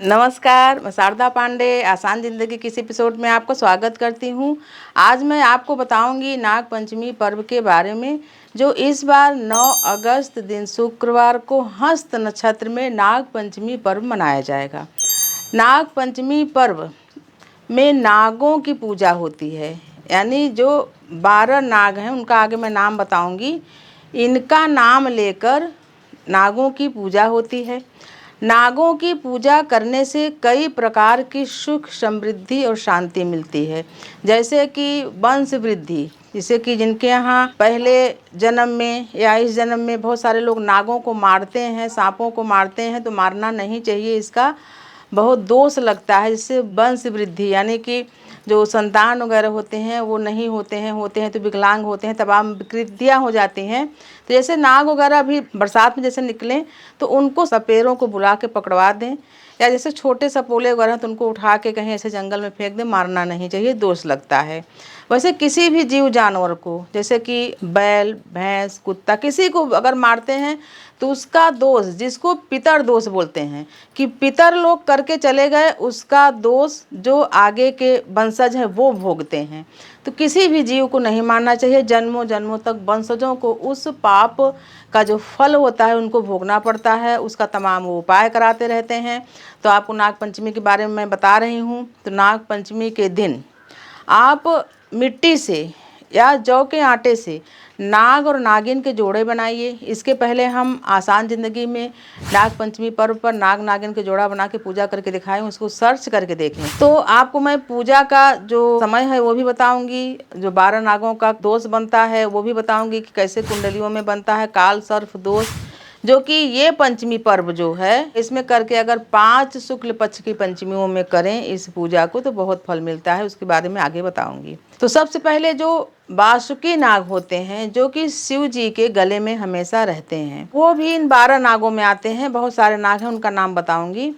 नमस्कार, मैं शारदा पांडे आसान ज़िंदगी के इस एपिसोड में आपका स्वागत करती हूँ। आज मैं आपको बताऊँगी नाग पंचमी पर्व के बारे में, जो इस बार 9 अगस्त दिन शुक्रवार को हस्त नक्षत्र में नाग पंचमी पर्व मनाया जाएगा। नाग पंचमी पर्व में नागों की पूजा होती है, यानी जो 12 नाग हैं उनका आगे मैं नाम बताऊँगी। इनका नाम लेकर नागों की पूजा होती है। नागों की पूजा करने से कई प्रकार की सुख समृद्धि और शांति मिलती है, जैसे कि वंश वृद्धि, जैसे कि जिनके यहाँ पहले जन्म में या इस जन्म में बहुत सारे लोग नागों को मारते हैं, सांपों को मारते हैं, तो मारना नहीं चाहिए, इसका बहुत दोष लगता है। जिससे वंश वृद्धि यानी कि जो संतान वगैरह होते हैं वो नहीं होते हैं तो विकलांग होते हैं, तमाम विकृतियाँ हो जाती हैं। तो जैसे नाग वगैरह भी बरसात में जैसे निकलें तो उनको सपेरों को बुला के पकड़वा दें, या जैसे छोटे सपोले वगैरह तो उनको उठा के कहीं ऐसे जंगल में फेंक दें, मारना नहीं चाहिए, दोष लगता है। वैसे किसी भी जीव जानवर को, जैसे कि बैल भैंस कुत्ता, किसी को अगर मारते हैं तो उसका दोष, जिसको पितर दोष बोलते हैं, कि पितर लोग करके चले गए, उसका दोष जो आगे के वंशज हैं वो भोगते हैं। तो किसी भी जीव को नहीं मारना चाहिए। जन्मों जन्मों तक वंशजों को उस पाप का जो फल होता है उनको भोगना पड़ता है, उसका तमाम वो उपाय कराते रहते हैं। तो आपको नाग पंचमी के बारे में मैं बता रही हूँ। तो नाग पंचमी के दिन आप मिट्टी से या जौ के आटे से नाग और नागिन के जोड़े बनाइए। इसके पहले हम आसान ज़िंदगी में नाग पंचमी पर्व पर नाग नागिन के जोड़ा बना के पूजा करके दिखाएं, उसको सर्च करके देखें। तो आपको मैं पूजा का जो समय है वो भी बताऊंगी, जो 12 नागों का दोष बनता है वो भी बताऊंगी कि कैसे कुंडलियों में बनता है काल सर्फ दोष, जो कि ये पंचमी पर्व जो है इसमें करके अगर 5 शुक्ल पक्ष की पंचमियों में करें इस पूजा को तो बहुत फल मिलता है। उसके बारे में आगे बताऊंगी। तो सबसे पहले जो वासुकी नाग होते हैं, जो कि शिव जी के गले में हमेशा रहते हैं, वो भी इन 12 नागों में आते हैं। बहुत सारे नाग हैं, उनका नाम बताऊंगी।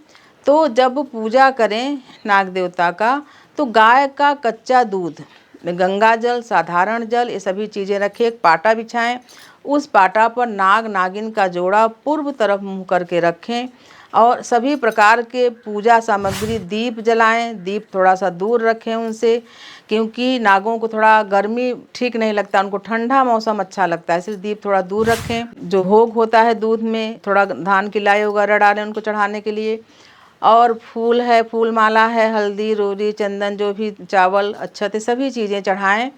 तो जब पूजा करें नाग देवता का, तो गाय का कच्चा दूध, गंगा जल, साधारण जल, ये सभी चीज़ें रखें। एक पाटा बिछाएं, उस पाटा पर नाग नागिन का जोड़ा पूर्व तरफ मुँह करके रखें और सभी प्रकार के पूजा सामग्री, दीप जलाएं। दीप थोड़ा सा दूर रखें उनसे, क्योंकि नागों को थोड़ा गर्मी ठीक नहीं लगता, उनको ठंडा मौसम अच्छा लगता है, इसलिए दीप थोड़ा दूर रखें। जो भोग होता है दूध में थोड़ा धान की लाई वगैरह डालें उनको चढ़ाने के लिए। और फूल है, फूल माला है, हल्दी रोरी चंदन, जो भी चावल अक्षत, सभी चीज़ें चढ़ाएं।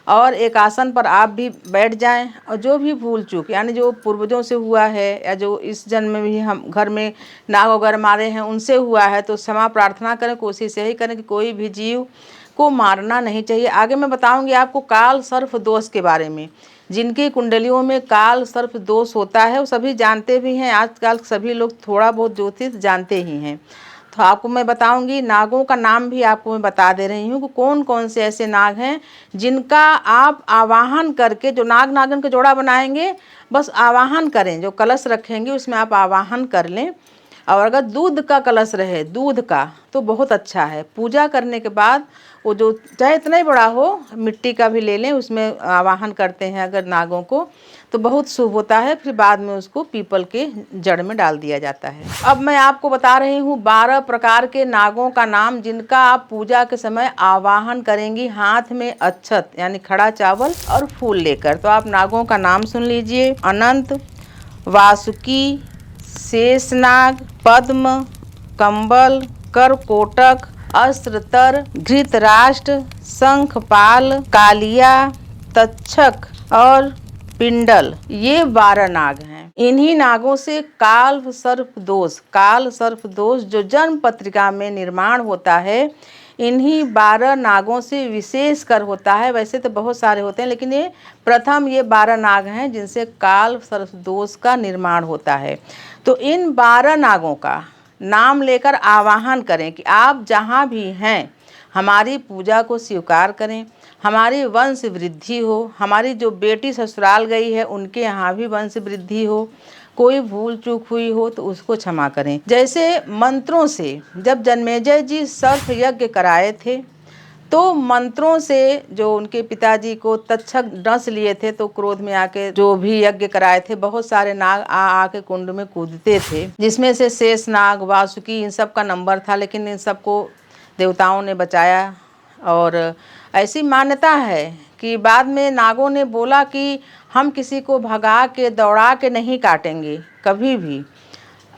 और एक आसन पर आप भी बैठ जाएं और जो भी भूल चूक यानी जो पूर्वजों से हुआ है या जो इस जन्म में भी हम घर में नाग वगैरह मारे हैं उनसे हुआ है, तो क्षमा प्रार्थना करें। कोशिश यही करें कि कोई भी जीव को मारना नहीं चाहिए। आगे मैं बताऊंगी आपको काल सर्फ दोष के बारे में। जिनकी कुंडलियों में काल सर्फ दोष होता है वो सभी जानते भी हैं, आजकल सभी लोग थोड़ा बहुत ज्योतिष जानते ही हैं। तो आपको मैं बताऊंगी, नागों का नाम भी आपको मैं बता दे रही हूँ कि कौन कौन से ऐसे नाग हैं जिनका आप आवाहन करके, जो नाग नागिन का जोड़ा बनाएंगे, बस आवाहन करें, जो कलश रखेंगे उसमें आप आवाहन कर लें। और अगर दूध का कलश रहे, दूध का, तो बहुत अच्छा है। पूजा करने के बाद वो जो चाहे इतना ही बड़ा हो, मिट्टी का भी ले लें, उसमें आवाहन करते हैं अगर नागों को, तो बहुत शुभ होता है। फिर बाद में उसको पीपल के जड़ में डाल दिया जाता है। अब मैं आपको बता रही हूँ 12 प्रकार के नागों का नाम, जिनका आप पूजा के समय आवाहन करेंगी हाथ में अक्षत यानी खड़ा चावल और फूल लेकर। तो आप नागों का नाम सुन लीजिए। अनंत, वासुकी, शेषनाग, पद्म, कंबल, करकोटक, अस्त्रतर, धृतराष्ट्र, शंखपाल, कालिया, तक्षक और पिंडल, ये 12 नाग हैं। इन्हीं नागों से काल सर्प दोष जो जन्म पत्रिका में निर्माण होता है, इन्हीं 12 नागों से विशेष कर होता है। वैसे तो बहुत सारे होते हैं, लेकिन ये प्रथम ये 12 नाग हैं जिनसे काल सर्प दोष का निर्माण होता है। तो इन 12 नागों का नाम लेकर आवाहन करें कि आप जहाँ भी हैं हमारी पूजा को स्वीकार करें, हमारी वंश वृद्धि हो, हमारी जो बेटी ससुराल गई है उनके यहाँ भी वंश वृद्धि हो, कोई भूल चूक हुई हो तो उसको क्षमा करें। जैसे मंत्रों से जब जन्मेजय जी सर्प यज्ञ कराए थे, तो मंत्रों से जो उनके पिताजी को तक्षक डस लिए थे, तो क्रोध में आके जो भी यज्ञ कराए थे, बहुत सारे नाग आ आके कुंड में कूदते थे, जिसमें से शेष नाग, वासुकी, इन सब का नंबर था, लेकिन इन सबको देवताओं ने बचाया। और ऐसी मान्यता है कि बाद में नागों ने बोला कि हम किसी को भगा के दौड़ा के नहीं काटेंगे कभी भी।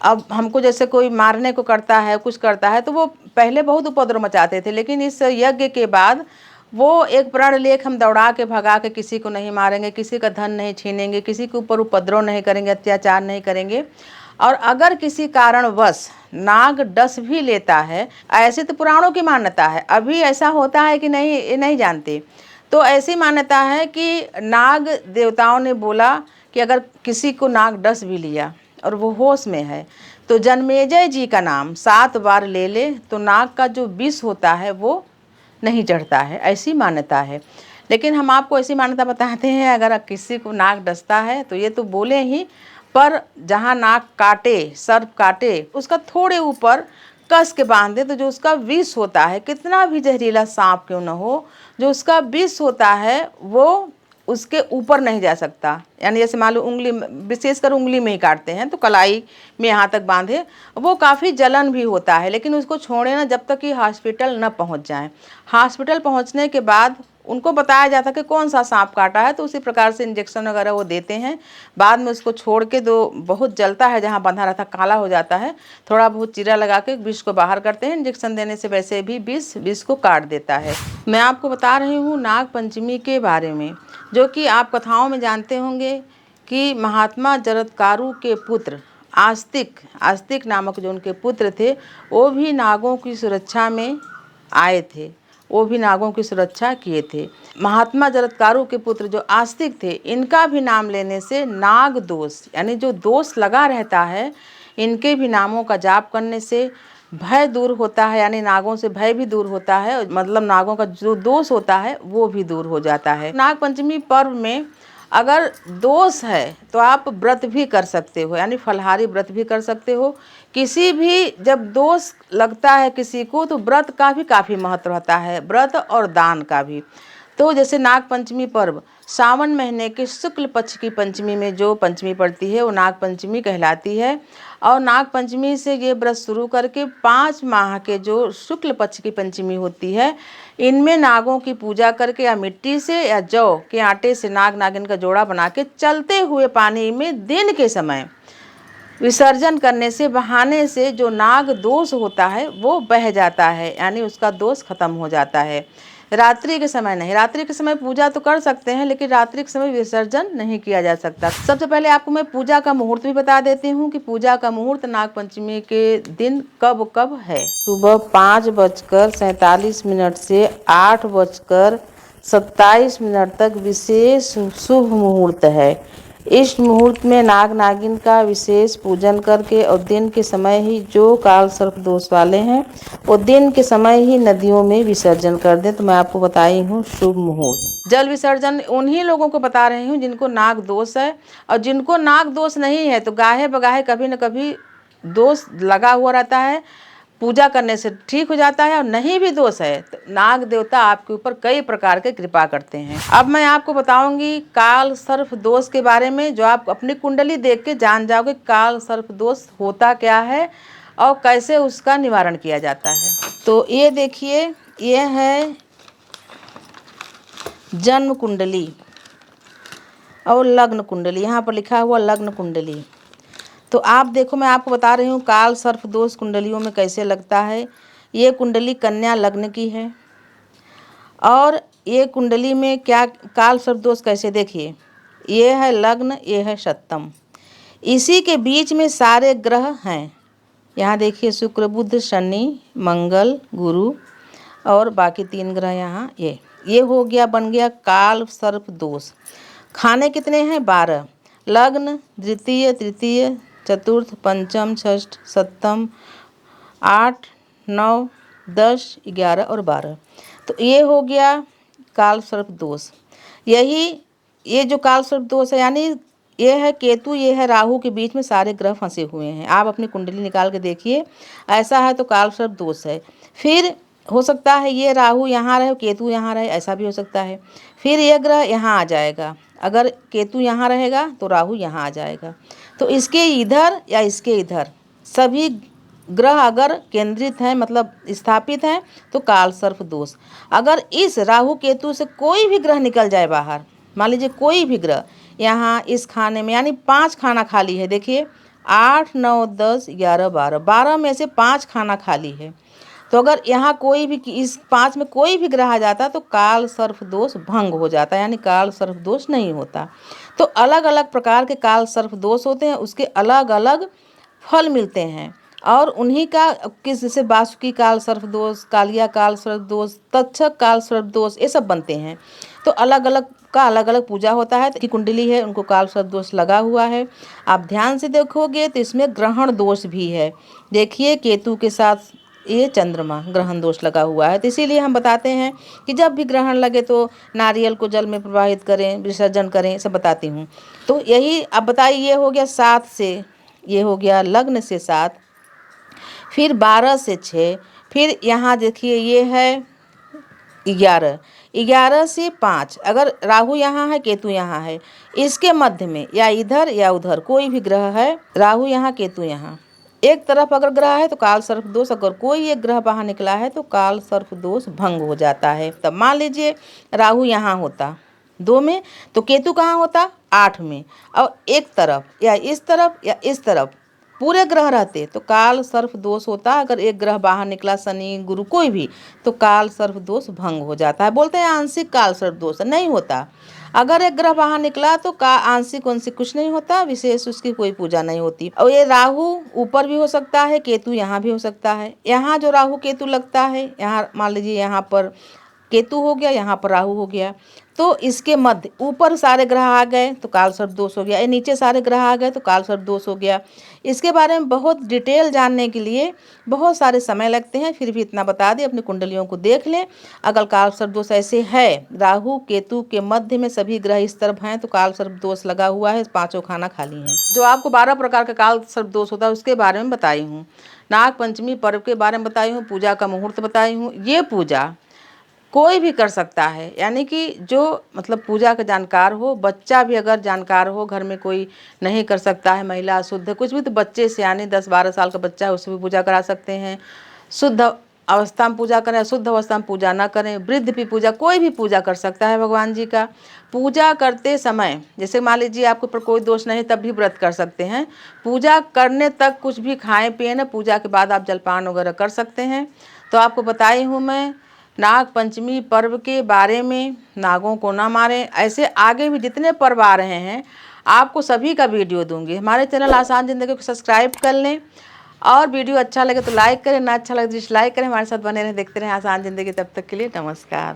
अब हमको जैसे कोई मारने को करता है, कुछ करता है, तो वो पहले बहुत उपद्रव मचाते थे, लेकिन इस यज्ञ के बाद वो एक प्रण लेख, हम दौड़ा के भगा के किसी को नहीं मारेंगे, किसी का धन नहीं छीनेंगे, किसी के ऊपर उपद्रव नहीं करेंगे, अत्याचार नहीं करेंगे। और अगर किसी कारणवश नाग डस भी लेता है, ऐसे तो पुराणों की मान्यता है, अभी ऐसा होता है कि नहीं ये नहीं जानते, तो ऐसी मान्यता है कि नाग देवताओं ने बोला कि अगर किसी को नाग डस भी लिया और वो होश में है, तो जन्मेजय जी का नाम 7 बार ले ले, तो नाग का जो विष होता है वो नहीं चढ़ता है, ऐसी मान्यता है। लेकिन हम आपको ऐसी मान्यता बताते हैं, अगर किसी को नाग डसता है तो ये तो बोले ही, पर जहाँ नाग काटे, सर्प काटे, उसका थोड़े ऊपर कस के बांध दे, तो जो उसका विष होता है, कितना भी जहरीला सांप क्यों न हो, जो उसका विष होता है वो उसके ऊपर नहीं जा सकता। यानी जैसे मान लो उंगली, विशेषकर उंगली में ही काटते हैं, तो कलाई में यहाँ तक बांधे, वो काफ़ी जलन भी होता है, लेकिन उसको छोड़े ना जब तक कि हॉस्पिटल न पहुँच जाएं। हॉस्पिटल पहुँचने के बाद उनको बताया जाता है कि कौन सा सांप काटा है, तो उसी प्रकार से इंजेक्शन वगैरह वो देते हैं। बाद में उसको छोड़ के, दो बहुत जलता है, जहाँ बंधा रहता काला हो जाता है, थोड़ा बहुत चीरा लगा के विष को बाहर करते हैं। इंजेक्शन देने से वैसे भी विष को काट देता है। मैं आपको बता रही हूँ नाग पंचमी के बारे में, जो कि आप कथाओं में जानते होंगे कि महात्मा जरत्कारु के पुत्र आस्तिक नामक जो उनके पुत्र थे, वो भी नागों की सुरक्षा में आए थे, वो भी नागों की सुरक्षा किए थे। महात्मा जरत्कारु के पुत्र जो आस्तिक थे, इनका भी नाम लेने से नाग दोष, यानी जो दोष लगा रहता है, इनके भी नामों का जाप करने से भय दूर होता है, यानी नागों से भय भी दूर होता है, मतलब नागों का जो दोष होता है वो भी दूर हो जाता है। नाग पंचमी पर्व में अगर दोष है तो आप व्रत भी कर सकते हो, यानी फलाहारी व्रत भी कर सकते हो। किसी भी जब दोष लगता है किसी को, तो व्रत का भी काफ़ी महत्व रहता है, व्रत और दान का भी। तो जैसे नाग पंचमी पर्व सावन महीने के शुक्ल पक्ष की पंचमी में जो पंचमी पड़ती है, वो नाग पंचमी कहलाती है। और नाग पंचमी से ये व्रत शुरू करके 5 माह के जो शुक्ल पक्ष की पंचमी होती है, इनमें नागों की पूजा करके या मिट्टी से या जौ के आटे से नाग नागिन का जोड़ा बना के चलते हुए पानी में दिन के समय विसर्जन करने से, बहाने से जो नाग दोष होता है वो बह जाता है, यानी उसका दोष खत्म हो जाता है। रात्रि के समय नहीं, रात्रि के समय पूजा तो कर सकते हैं, लेकिन रात्रि के समय विसर्जन नहीं किया जा सकता। सबसे पहले आपको मैं पूजा का मुहूर्त भी बता देती हूँ कि पूजा का मुहूर्त नाग पंचमी के दिन कब कब है। सुबह 5:47 से 8:27 तक विशेष शुभ मुहूर्त है। इस मुहूर्त में नाग नागिन का विशेष पूजन करके और दिन के समय ही जो काल सर्प दोष वाले हैं, वो दिन के समय ही नदियों में विसर्जन कर दें। तो मैं आपको बताई हूँ शुभ मुहूर्त। जल विसर्जन उन्हीं लोगों को बता रही हूँ जिनको नाग दोष है, और जिनको नाग दोष नहीं है तो गाहे बगाहे कभी न कभी दोष लगा हुआ रहता है, पूजा करने से ठीक हो जाता है। और नहीं भी दोष है तो नाग देवता आपके ऊपर कई प्रकार के कृपा करते हैं। अब मैं आपको बताऊंगी काल सर्प दोष के बारे में, जो आप अपनी कुंडली देख के जान जाओगे काल सर्प दोष होता क्या है और कैसे उसका निवारण किया जाता है। तो ये देखिए, ये है जन्म कुंडली और लग्न कुंडली, यहाँ पर लिखा हुआ लग्न कुंडली। तो आप देखो, मैं आपको बता रही हूँ काल सर्प दोष कुंडलियों में कैसे लगता है। ये कुंडली कन्या लग्न की है, और ये कुंडली में क्या काल सर्प दोष कैसे, देखिए ये है लग्न, ये है सप्तम, इसी के बीच में सारे ग्रह हैं। यहाँ देखिए शुक्र बुध शनि मंगल गुरु और बाकी 3 ग्रह यहाँ। ये हो गया, बन गया काल सर्प दोष। खाने कितने हैं? 12। लग्न द्वितीय तृतीय चतुर्थ पंचम षष्ठ सप्तम 8 9 10 11 और 12। तो ये हो गया काल सर्प दोष। ये जो काल सर्प दोष है, यानी ये है केतु, ये है राहु के बीच में सारे ग्रह फंसे हुए हैं। आप अपनी कुंडली निकाल के देखिए, ऐसा है तो काल सर्प दोष है। फिर हो सकता है ये राहु यहाँ रहे, केतु यहाँ रहे, ऐसा भी हो सकता है। फिर ये ग्रह यहाँ आ जाएगा, अगर केतु यहाँ रहेगा तो राहु यहाँ आ जाएगा। तो इसके इधर या इसके इधर सभी ग्रह अगर केंद्रित हैं, मतलब स्थापित हैं, तो काल सर्प दोष। अगर इस राहु केतु से कोई भी ग्रह निकल जाए बाहर, मान लीजिए कोई भी ग्रह यहाँ इस खाने में, यानी 5 खाना खाली है, देखिए 8 9 10 11 12, 12 में से 5 खाना खाली है। तो अगर यहाँ कोई भी इस 5 में कोई भी ग्रह आ जाता तो काल सर्प दोष भंग हो जाता, यानी काल सर्प दोष नहीं होता। तो अलग अलग प्रकार के काल सर्प दोष होते हैं, उसके अलग अलग फल मिलते हैं, और उन्हीं का किस जैसे वासुकी काल सर्प दोष, कालिया काल सर्प दोष, तक्षक काल सर्प दोष, ये सब बनते हैं। तो अलग अलग का अलग अलग पूजा होता है। की कुंडली है उनको काल सर्प दोष लगा हुआ है। आप ध्यान से देखोगे तो इसमें ग्रहण दोष भी है। देखिए केतु के साथ ये चंद्रमा ग्रहण दोष लगा हुआ है। तो इसीलिए हम बताते हैं कि जब भी ग्रहण लगे तो नारियल को जल में प्रवाहित करें, विसर्जन करें, सब बताती हूँ। तो यही अब बताइए, ये हो गया 7 से, ये हो गया लग्न से 7, फिर 12 से 6, फिर यहाँ देखिए ये है 11, 11 से 5, अगर राहु यहाँ है केतु यहाँ है, इसके मध्य में या इधर या उधर कोई भी ग्रह है, राहु यहाँ केतु यहाँ, एक तरफ अगर ग्रह है तो काल सर्प दोष, अगर कोई एक ग्रह बाहर निकला है तो काल सर्प दोष भंग हो जाता है। तब मान लीजिए राहु यहाँ होता 2 में, तो केतु कहाँ होता 8 में, और एक तरफ या इस तरफ पूरे ग्रह रहते तो काल सर्प दोष होता। अगर एक ग्रह बाहर निकला, शनि गुरु कोई भी, तो काल सर्प दोष भंग हो जाता है। बोलते हैं आंशिक काल सर्प दोष नहीं होता। अगर एक ग्रह बाहर निकला तो का आंशिक वांशिक कुछ नहीं होता, विशेष उसकी कोई पूजा नहीं होती। और ये राहु ऊपर भी हो सकता है, केतु यहाँ भी हो सकता है। यहाँ जो राहु केतु लगता है, यहाँ मान लीजिए यहाँ पर केतु हो गया, यहाँ पर राहु हो गया, तो इसके मध्य ऊपर सारे ग्रह आ गए तो काल सर्प दोष हो गया, ये नीचे सारे ग्रह आ गए तो काल सर्प दोष हो गया। इसके बारे में बहुत डिटेल जानने के लिए बहुत सारे समय लगते हैं, फिर भी इतना बता दें, अपनी कुंडलियों को देख लें। अगर काल सर्प दोष ऐसे है, राहु केतु के मध्य में सभी ग्रह इस तरफ हैं, तो काल सर्प दोष लगा हुआ है, 5 खाना खाली हैं। जो आपको 12 प्रकार का काल सर्प दोष होता है उसके बारे में बताई हूँ। नाग पंचमी पर्व के बारे में बताई हूँ, पूजा का मुहूर्त बताई हूँ। ये पूजा कोई भी कर सकता है, यानी कि जो मतलब पूजा का जानकार हो, बच्चा भी अगर जानकार हो, घर में कोई नहीं कर सकता है, महिला अशुद्ध कुछ भी, तो बच्चे से यानी 10-12 साल का बच्चा है उससे भी पूजा करा सकते हैं। शुद्ध अवस्था में पूजा करें, अशुद्ध अवस्था में पूजा ना करें, वृद्ध भी पूजा, कोई भी पूजा कर सकता है भगवान जी का। पूजा करते समय जैसे मान लीजिए आपके ऊपर कोई दोष नहीं, तब भी व्रत कर सकते हैं। पूजा करने तक कुछ भी खाएं पिए ना, पूजा के बाद आप जलपान वगैरह कर सकते हैं। तो आपको बताई हूँ मैं नाग पंचमी पर्व के बारे में, नागों को ना मारें। ऐसे आगे भी जितने पर्व आ रहे हैं आपको सभी का वीडियो दूंगी। हमारे चैनल आसान ज़िंदगी को सब्सक्राइब कर लें, और वीडियो अच्छा लगे तो लाइक करें, ना अच्छा लगे तो डिसलाइक करें। हमारे साथ बने रहें, देखते रहें आसान ज़िंदगी। तब तक के लिए नमस्कार।